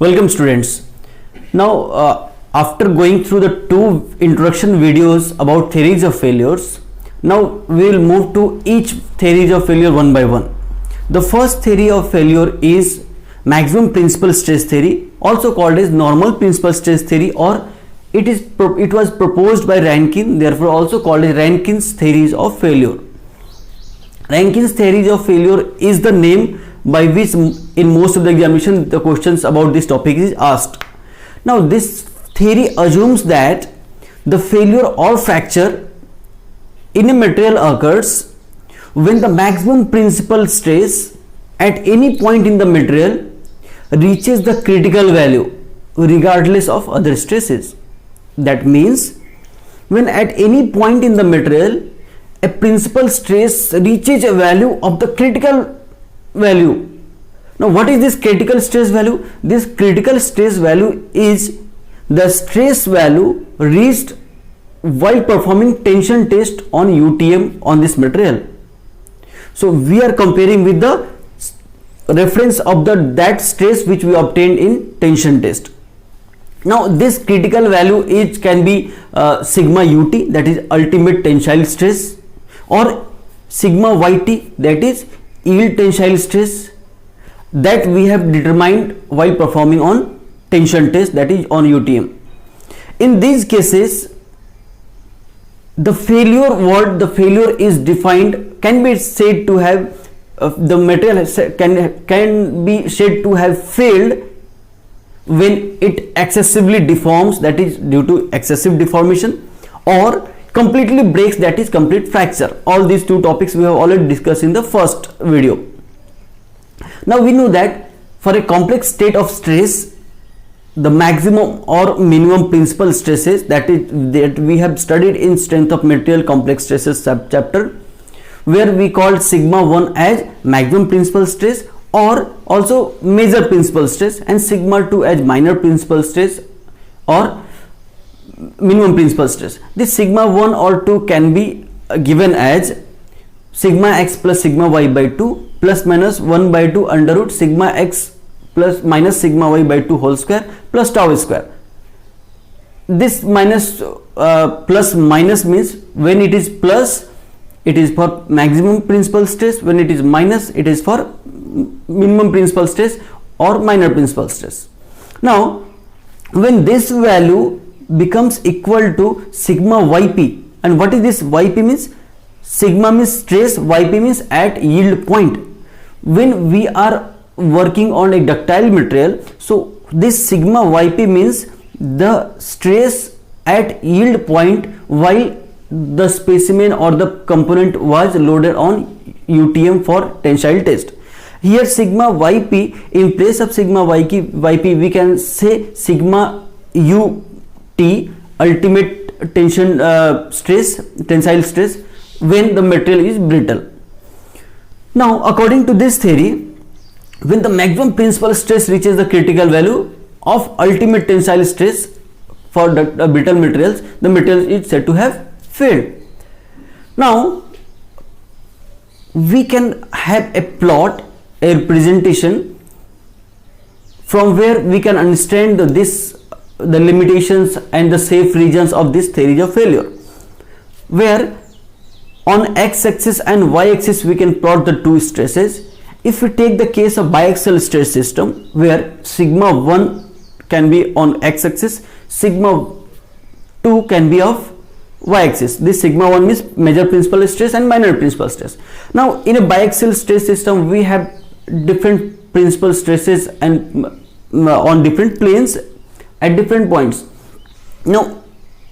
Welcome students. Now after going through the two introduction videos about theories of failures, now we will move to each theories of failure one by one. The first theory of failure is maximum principal stress theory, also called as normal principal stress theory, or it was proposed by Rankine, therefore also called as Rankine's theories of failure. Rankine's theories of failure is the name by which in most of the examination the questions about this topic is asked. Now this theory assumes that the failure or fracture in a material occurs when the maximum principal stress at any point in the material reaches the critical value regardless of other stresses. That means when at any point in the material a principal stress reaches a value of the critical value. Now what is this critical stress value? This critical stress value is the stress value reached while performing tension test on UTM on this material. So we are comparing with the reference of that stress which we obtained in tension test. Now this critical value can be sigma UT, that is ultimate tensile stress, or sigma YT, that is yield tensile stress, that we have determined while performing on tension test, that is on UTM. In these cases the failure is defined, can be said to have the material can be said to have failed when it excessively deforms, that is due to excessive deformation, or completely breaks, that is complete fracture. All these two topics we have already discussed in the first video. Now we know that for a complex state of stress, the maximum or minimum principal stresses that we have studied in strength of material complex stresses chapter, where we called sigma 1 as maximum principal stress or also major principal stress, and sigma 2 as minor principal stress or minimum principal stress. This sigma 1 or 2 can be given as sigma x plus sigma y by 2 plus minus 1 by 2 under root sigma x plus minus sigma y by 2 whole square plus tau square. This minus plus minus means when it is plus it is for maximum principal stress, when it is minus it is for minimum principal stress or minor principal stress. Now when this value becomes equal to sigma yp, and what is this yp means? Sigma means stress, yp means at yield point. When we are working on a ductile material, so this sigma yp means the stress at yield point while the specimen or the component was loaded on UTM for tensile test. Here sigma yp, in place of sigma yp we can say sigma ut, ultimate tension tensile stress when the material is brittle. Now according to this theory, when the maximum principal stress reaches the critical value of ultimate tensile stress for the brittle materials, the material is said to have failed. Now we can have a plot, a representation from where we can understand the limitations and the safe regions of this theory of failure, where on x-axis and y-axis we can plot the two stresses. If we take the case of biaxial stress system, where sigma 1 can be on x-axis, sigma 2 can be of y-axis. This sigma 1 means major principal stress and minor principal stress. Now in a biaxial stress system we have different principal stresses and on different planes at different points. Now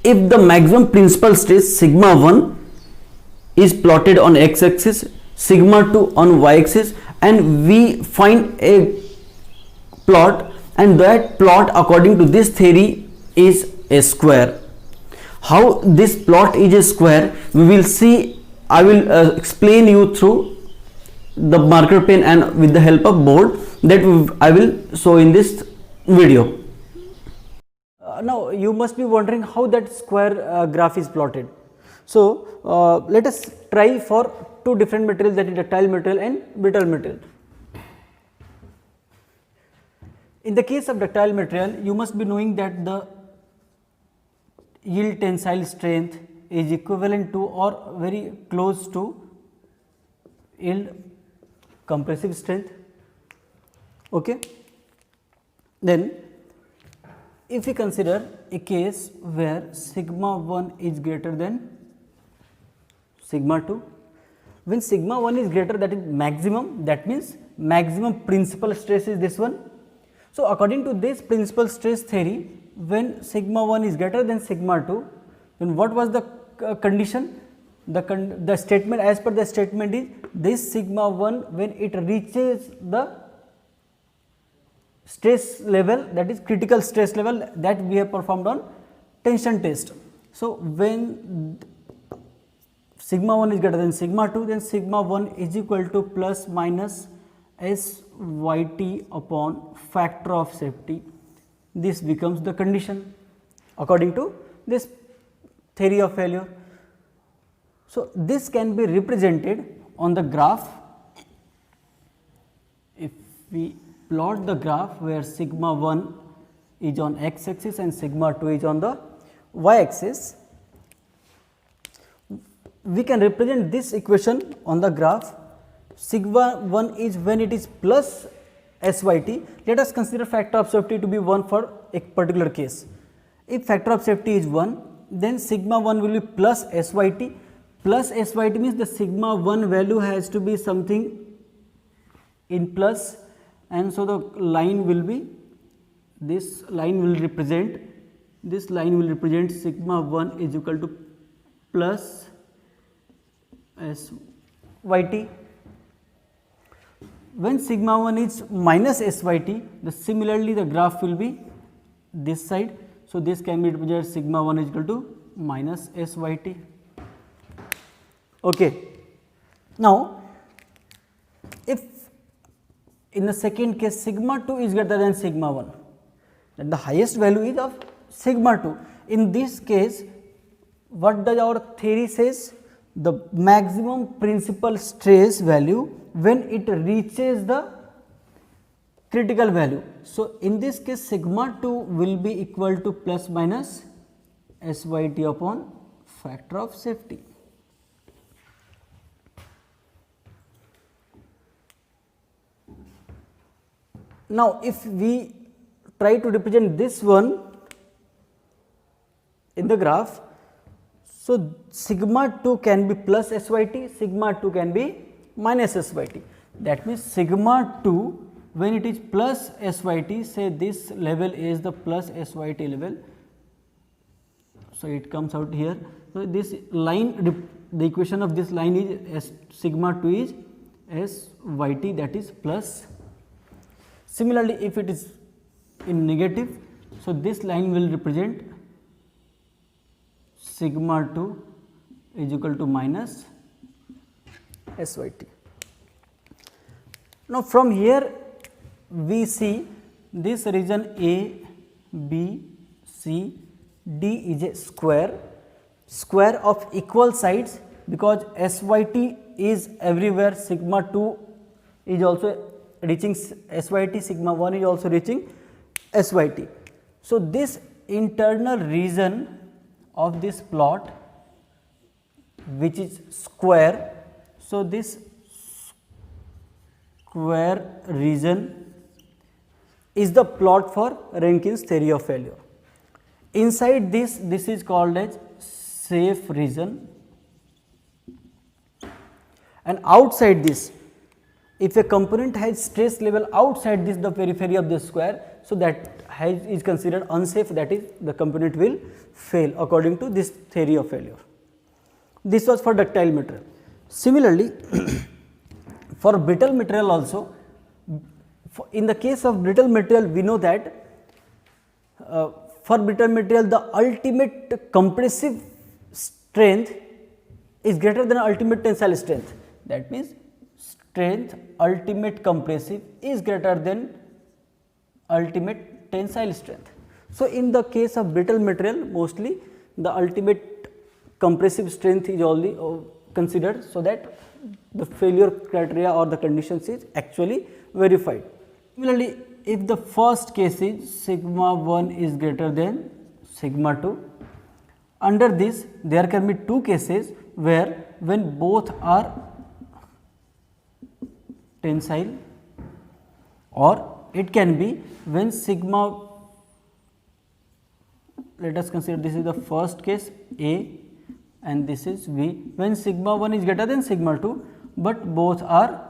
if the maximum principal stress sigma 1 is plotted on x-axis, sigma 2 on y-axis, and we find a plot, and that plot according to this theory is a square. How this plot is a square we will see. I will explain you through the marker pen and with the help of board that I will show in this video. Now you must be wondering how that square graph is plotted. So let us try for two different materials, that is ductile material and brittle material. In the case of ductile material, you must be knowing that the yield tensile strength is equivalent to or very close to yield compressive strength. Okay. Then if we consider a case where sigma 1 is greater than sigma 2, when sigma 1 is greater, that is maximum, that means maximum principal stress is this one. So, according to this principal stress theory, when sigma 1 is greater than sigma 2, then what was the condition? The statement, as per the statement, is this sigma 1 when it reaches the stress level, that is critical stress level, that we have performed on tension test. So, when sigma 1 is greater than sigma 2, then sigma 1 is equal to plus minus SYT upon factor of safety. This becomes the condition according to this theory of failure. So, this can be represented on the graph. If we plot the graph where sigma 1 is on x axis and sigma 2 is on the y axis, we can represent this equation on the graph. Sigma 1 is when it is plus SYT. Let us consider factor of safety to be 1 for a particular case. If factor of safety is 1, then sigma 1 will be plus SYT. Plus SYT means the sigma 1 value has to be something in plus, and so the line will be, this line will represent sigma 1 is equal to plus SYT. When sigma 1 is minus SYT, similarly the graph will be this side. So, this can be represented sigma 1 is equal to minus SYT. Okay. Now, if in the second case sigma 2 is greater than sigma 1, then the highest value is of sigma 2. In this case, what does our theory says? The maximum principal stress value when it reaches the critical value. So, in this case sigma 2 will be equal to plus minus SYT upon factor of safety. Now, if we try to represent this one in the graph, so sigma 2 can be plus SYT, sigma 2 can be minus SYT. That means sigma 2 when it is plus SYT, say this level is the plus SYT level. So, it comes out here. So, this line, the equation of this line is sigma 2 is SYT, that is plus. Similarly, if it is in negative, so this line will represent sigma 2 is equal to minus SYT. Now, from here we see this region A, B, C, D is a square of equal sides, because SYT is everywhere, sigma 2 is also reaching SYT, sigma 1 is also reaching SYT. So, this internal region of this plot which is square, so this square region is the plot for Rankine's theory of failure. Inside this is called as safe region, and outside this, if a component has stress level outside this, the periphery of the square, so that is considered unsafe, that is the component will fail according to this theory of failure. This was for ductile material. Similarly, for brittle material also, in the case of brittle material we know that for brittle material the ultimate compressive strength is greater than ultimate tensile strength. That means, strength ultimate compressive is greater than ultimate tensile strength. So, in the case of brittle material, mostly the ultimate compressive strength is only considered, so that the failure criteria or the conditions is actually verified. Similarly, if the first case is sigma 1 is greater than sigma 2, under this there can be two cases where when both are tensile, or it can be when sigma, let us consider this is the first case A and this is V, when sigma 1 is greater than sigma 2, but both are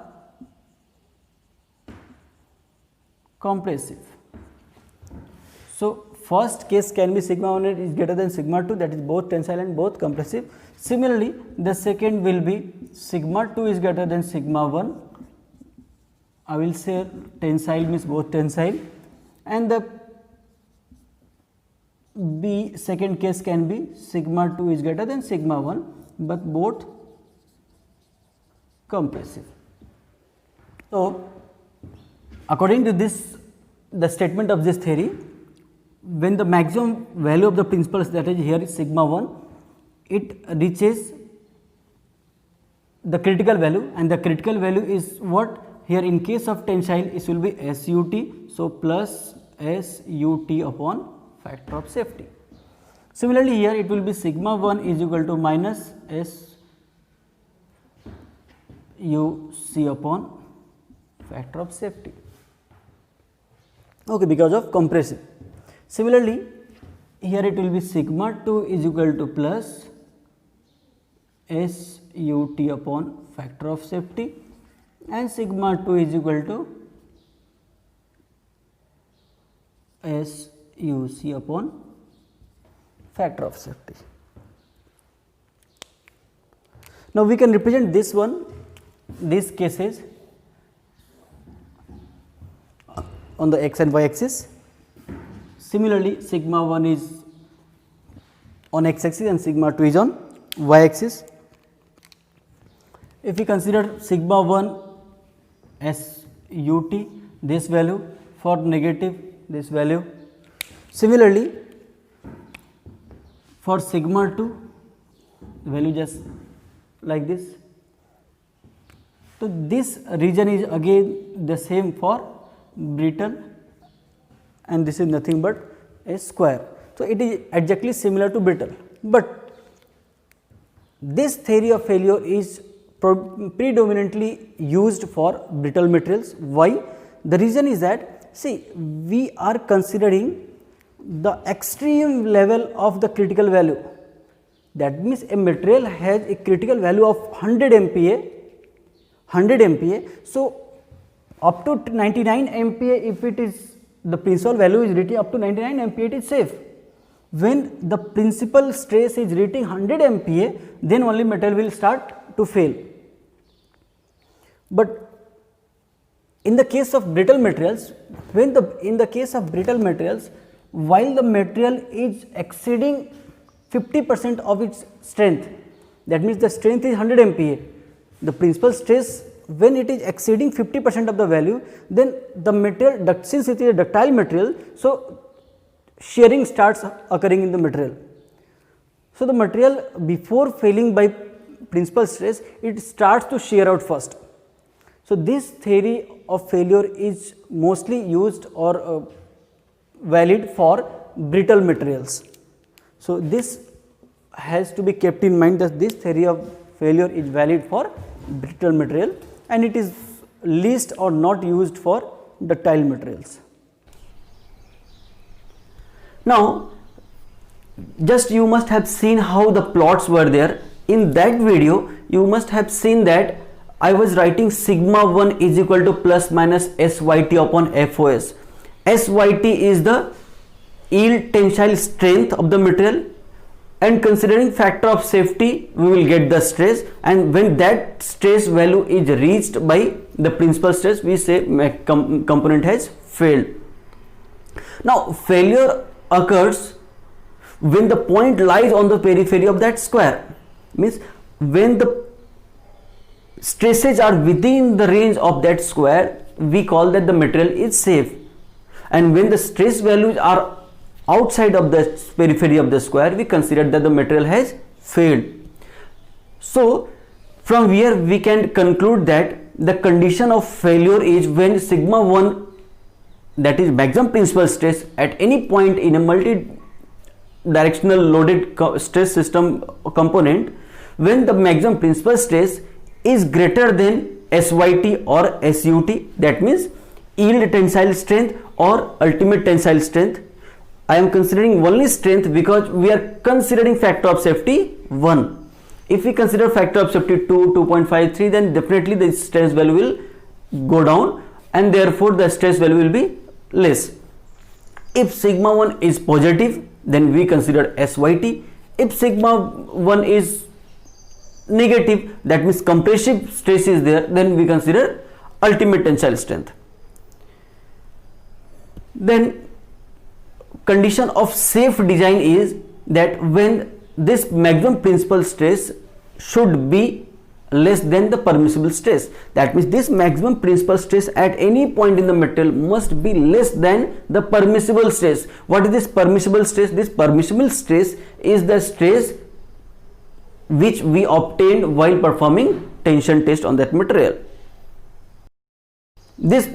compressive. So, first case can be sigma 1 is greater than sigma 2, that is both tensile and both compressive. Similarly, the second will be sigma 2 is greater than sigma 1, I will say tensile means both tensile, and the B second case can be sigma 2 is greater than sigma 1, but both compressive. So, according to this, the statement of this theory, when the maximum value of the principal, that is here is sigma 1, it reaches the critical value, and the critical value is what? Here in case of tensile it will be SUT, so plus SUT upon factor of safety. Similarly, here it will be sigma 1 is equal to minus SUC upon factor of safety, okay, because of compressive. Similarly, here it will be sigma 2 is equal to plus SUT upon factor of safety, and sigma 2 is equal to SUC upon factor of safety. Now, we can represent this one, these cases on the x and y axis. Similarly, sigma 1 is on x axis and sigma 2 is on y axis. If we consider sigma 1 as ut, this value, for negative this value. Similarly, for sigma 2 the value just like this. So, this region is again the same for brittle, and this is nothing but a square. So, it is exactly similar to brittle, but this theory of failure is predominantly used for brittle materials. Why? The reason is that, see, we are considering the extreme level of the critical value. That means a material has a critical value of 100 MPa. So, up to 99 MPa, if it is the principal value is reaching up to 99 MPa, it is safe. When the principal stress is reaching 100 MPa, then only metal will start to fail. But in the case of brittle materials, in the case of brittle materials, while the material is exceeding 50% of its strength, that means the strength is 100 MPa, the principal stress, when it is exceeding 50% of the value, then the material, since it is a ductile material, so shearing starts occurring in the material. So, the material before failing by principal stress, it starts to shear out first. So, this theory of failure is mostly used or valid for brittle materials. So, this has to be kept in mind that this theory of failure is valid for brittle material, and it is least or not used for ductile materials. Now, just you must have seen how the plots were there. In that video, you must have seen that I was writing sigma 1 is equal to plus minus SYT upon FOS. SYT is the yield tensile strength of the material, and considering factor of safety, we will get the stress, and when that stress value is reached by the principal stress, we say component has failed. Now, failure occurs when the point lies on the periphery of that square, means when the stresses are within the range of that square, we call that the material is safe, and when the stress values are outside of the periphery of the square, we consider that the material has failed. So, from here we can conclude that the condition of failure is when sigma 1 that is maximum principal stress at any point in a multi-directional loaded stress system component when the maximum principal stress is greater than SYT or SUT, that means yield tensile strength or ultimate tensile strength. I am considering only strength because we are considering factor of safety 1. If we consider factor of safety 2, 2.53, then definitely the stress value will go down and therefore the stress value will be less. If sigma 1 is positive, then we consider SYT. If sigma 1 is negative, that means compressive stress is there, then we consider ultimate tensile strength. Then condition of safe design is that when this maximum principal stress should be less than the permissible stress, that means this maximum principal stress at any point in the material must be less than the permissible stress. What is this permissible stress? This permissible stress is the stress which we obtained while performing tension test on that material. This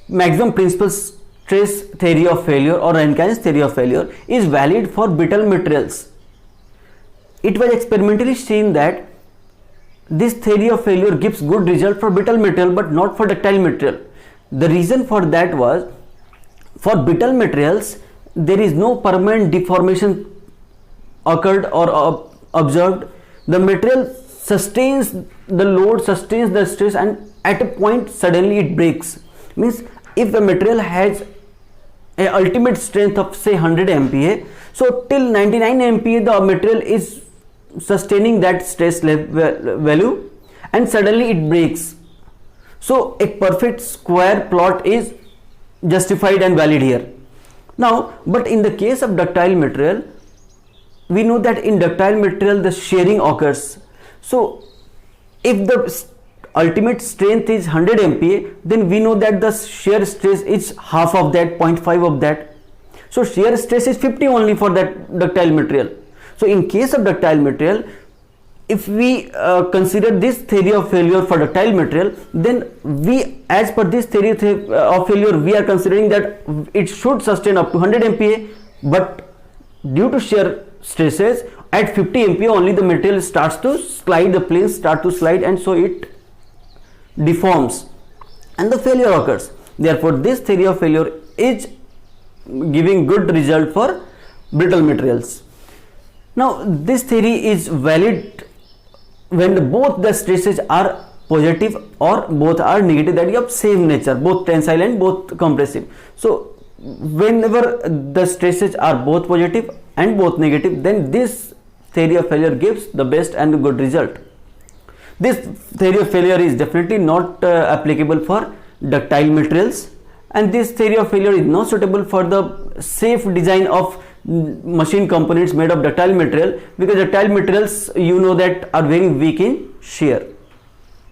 maximum principal stress theory of failure or Rankine's theory of failure is valid for brittle materials. It was experimentally seen that this theory of failure gives good result for brittle material but not for ductile material. The reason for that was, for brittle materials there is no permanent deformation occurred or observed. The material sustains the load, sustains the stress, and at a point suddenly it breaks. Means if the material has a ultimate strength of say 100 MPa, so till 99 MPa the material is sustaining that stress value and suddenly it breaks. So a perfect square plot is justified and valid here. Now, but in the case of ductile material, we know that in ductile material the shearing occurs. So if the ultimate strength is 100 MPa, then we know that the shear stress is half of that, 0.5 of that. So shear stress is 50 only for that ductile material. So in case of ductile material, if we consider this theory of failure for ductile material, then we, as per this theory of failure, we are considering that it should sustain up to 100 MPa, but due to shear stresses at 50 MPa only the material starts to slide, the planes start to slide, and so it deforms and the failure occurs. Therefore this theory of failure is giving good result for brittle materials. Now this theory is valid when both the stresses are positive or both are negative, that is of same nature, both tensile and both compressive. So whenever the stresses are both positive and both negative, then this theory of failure gives the best and good result. This theory of failure is definitely not applicable for ductile materials, and this theory of failure is not suitable for the safe design of machine components made of ductile material, because ductile materials, you know, that are very weak in shear.